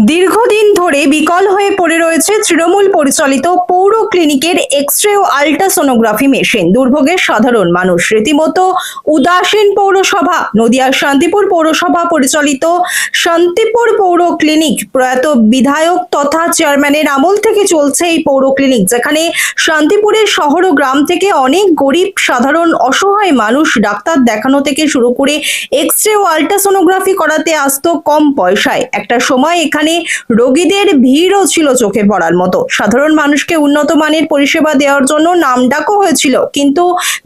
দীর্ঘদিন ধরে বিকল হয়ে পড়ে রয়েছে তৃণমূল পরিচালিত পৌর ক্লিনিকের এক্স-রে ও আল্ট্রাসোনোগ্রাফি মেশিন। দুর্ভোগের সাধারণ মানুষ। রীতিমতো উদাসীন পৌরসভা। নদিয়ার শান্তিপুর পৌরসভা পরিচালিত শান্তিপুর পৌর ক্লিনিক প্রয়াত বিধায়ক তথা চেয়ারম্যানের আমল থেকে চলছে এই পৌর ক্লিনিক, যেখানে শান্তিপুরের শহর ও গ্রাম থেকে অনেক গরিব সাধারণ অসহায় মানুষ ডাক্তার দেখানো থেকে শুরু করে এক্স-রে ও আল্ট্রাসোনোগ্রাফি করাতে আসতো কম পয়সায়। একটা সময় এখানে রোগীদের ভিড়ও ছিল চোখে পড়ার মতো। সাধারণ মানুষকে উন্নত মানের পরিষেবা দেওয়ার জন্য নামডাকও হয়েছিল, কিন্তু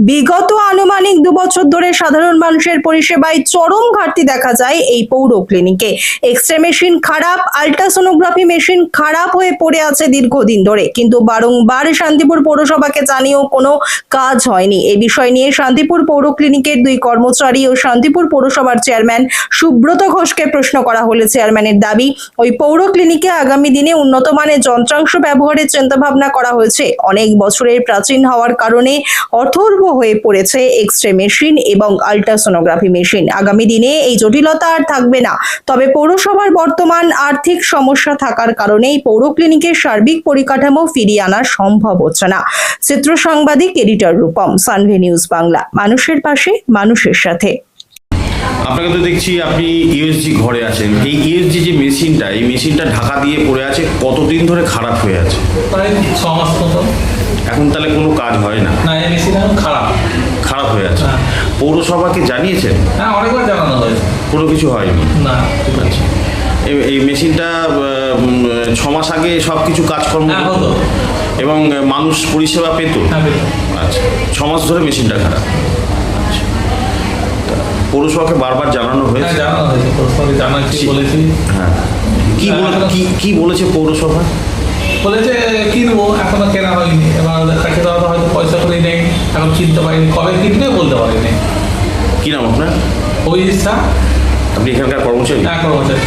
বিগত আনুমানিক 2 বছর ধরে সাধারণ মানুষের পরিষেবায় চরম ঘাটতি দেখা যায় এই পৌর ক্লিনিকে। এক্স-রে মেশিন খারাপ, আল্ট্রাসোনোগ্রাফি মেশিন খারাপ হয়ে পড়ে আছে দীর্ঘদিন ধরে, কিন্তু বারংবার শান্তিপুর পৌরসভাকে জানিয়েও কোনো কাজ হয়নি। এই বিষয় নিয়ে শান্তিপুর পৌর ক্লিনিকের 2 কর্মচারী ও শান্তিপুর পৌরসভার চেয়ারম্যান সুব্রত ঘোষকে প্রশ্ন করা হলে চেয়ারম্যানের দাবি, ওই পৌর ক্লিনিকে আগামী দিনে উন্নত মানের যন্ত্রাংশ ব্যবহারের চিন্তাভাবনা করা হয়েছে। অনেক বছরের প্রাচীন হওয়ার কারণে অথর্ব হয়ে পড়েছে এক্স-রে মেশিন এবং আল্ট্রাসোনোগ্রাফি মেশিন। আগামী দিনে এই জটিলতা আর থাকবে না। তবে পৌরসভার বর্তমান আর্থিক সমস্যা থাকার কারণে এই পৌর ক্লিনিকের সার্বিক পরিকাঠামো ফিরিয়ে আনা সম্ভব হচ্ছে না। চিত্র সাংবাদিক এডিটর রূপম, সানভি নিউজ বাংলা। মানুষের পাশে, মানুষের সাথে। আপনাকে তো দেখছি আপনি ইউএসজি ঘরে আছেন। এই ইউএসজি যে মেশিনটা, এই মেশিনটা ঢাকা দিয়ে পড়ে আছে, কতদিন ধরে খারাপ হয়ে আছে? প্রায় 6 মাস মতো। এখন তাহলে কোনো কাজ হয় না? না, এই মেশিন এখন খারাপ হয়ে আছে। পৌরসভাকে জানিয়েছেন? হ্যাঁ, অনেকবার জানানো হয়েছে, কোনো কিছু হয়নি। না। আচ্ছা, এই মেশিনটা 6 মাস আগে সব কিছু কাজকর্ম হতো এবং মানুষ পরিষেবা পেত? আচ্ছা, 6 মাস ধরে মেশিনটা খারাপ। পৌরসভাকে বারবার জানানো হয়েছে? জানানো হয়েছে, পৌরসভাকে জানাচ্ছি, বলেছি। হ্যাঁ, কি বলেছে পৌরসভা? বলেছে কিনবো, এখনো কেনা হয়নি। এবার কাছে দেওয়া হয়তো পয়সা করে নেই, এখন কিনতে পারিনি, কবে কিনবে বলতে পারিনি। কি নাম আপনার? ওই ইচ্ছা। আপনি এখানকার কর্মচারী? হ্যাঁ, কর্মচারী।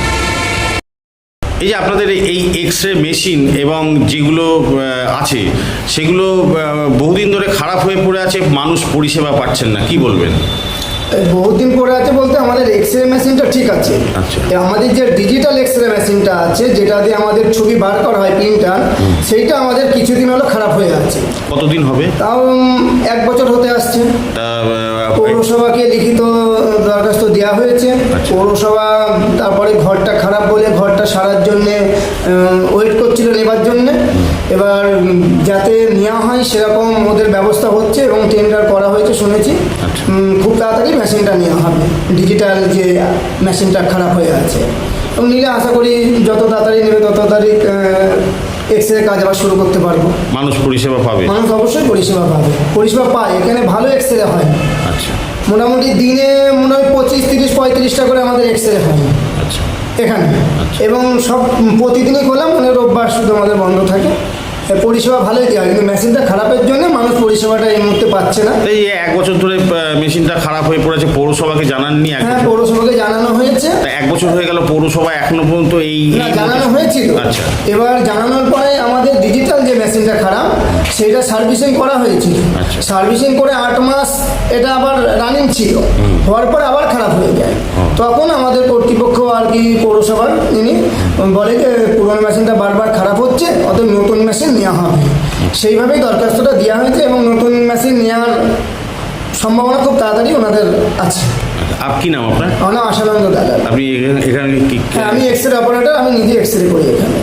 এই যে আপনাদের এই এক্স-রে মেশিন এবং যেগুলো আছে সেগুলো বহুদিন ধরে খারাপ হয়ে পড়ে আছে, মানুষ পরিষেবা পাচ্ছেন না, কি বলবেন? বহুদিন পরে আছে বলতে আমাদের এক্স-রে মেশিনটা ঠিক আছে। আচ্ছা। আমাদের যে ডিজিটাল এক্স-রে মেশিনটা আছে, যেটা দিয়ে আমাদের ছবি বার করা হয় প্রিন্টার, সেইটা আমাদের কিছুদিন হলো খারাপ হয়ে আছে। কতদিন হবে? তাও 1 বছর হতে আসছে। পৌরসভাকে লিখিত দরখাস্ত দেওয়া হয়েছে। পৌরসভা তারপরে ঘরটা খারাপ বলে ঘরটা সারার জন্যে ওয়েট করছিল নেবার জন্যে। এবার যাতে নেওয়া হয় সেরকম ওদের ব্যবস্থা হচ্ছে এবং টেন্ডার করা হয়েছে শুনেছি। খুব তাড়াতাড়ি মেশিনটা নেওয়া হবে। ডিজিটাল যে মেশিনটা খারাপ হয়ে আছে, এবং নিলে আশা করি যত তাড়াতাড়ি নেবে তত তাড়াতাড়ি এক্স-রে কাজ আবার শুরু করতে পারবো। মানুষ পরিষেবা পাবে? মানুষ অবশ্যই পরিষেবা পাবে, পরিষেবা পায়। এখানে ভালো এক্স-রে হয়। আচ্ছা। মোটামুটি দিনে মনে হয় 25, 30, 35টা করে আমাদের এক্স-রে হয় আচ্ছা এখানে। এবং সব প্রতিদিনই খোলা, মানে রোববার শুধু আমাদের বন্ধ থাকে। পরিষেবা ভালোই দেওয়া, কিন্তু মেশিনটা খারাপের জন্য মানুষ পরিষেবাটা এই মুহূর্তে পাচ্ছে না। এই 1 বছর ধরে মেশিনটা খারাপ হয়ে পড়েছে, পৌরসভাকে জানাননি? হ্যাঁ, পৌরসভাকে জানানো হয়েছে। 1 বছর হয়ে গেল, পৌরসভা এখনো পর্যন্ত এই জানানো হয়েছিল। আচ্ছা। এবার জানানোর পরে আমাদের ডিজিটাল যে মেশিনটা খারাপ, সেইটা সার্ভিসিং করা হয়েছিল। সার্ভিসিং করে 8 মাস এটা আবার রানিং ছিল, হওয়ার পর আবার খারাপ হয়ে যায়। তখন আমাদের কর্তৃপক্ষ আর কি পৌরসভার যিনি বলে যে পুরোনো মেশিনটা বারবার খারাপ হচ্ছে, অত নতুন মেশিন নেওয়া হবে। সেইভাবেই দরখাস্তটা দেওয়া হয়েছে এবং নতুন মেশিন নেওয়ার সম্ভাবনা খুব তাড়াতাড়ি ওনাদের আছে। কি নাম আপনার? আমার নাম আশানন্দ দালাল। আপনি এখানে? আমি এক্স-রে অপারেটর, আমি নিজে এক্স-রে করি এখানে।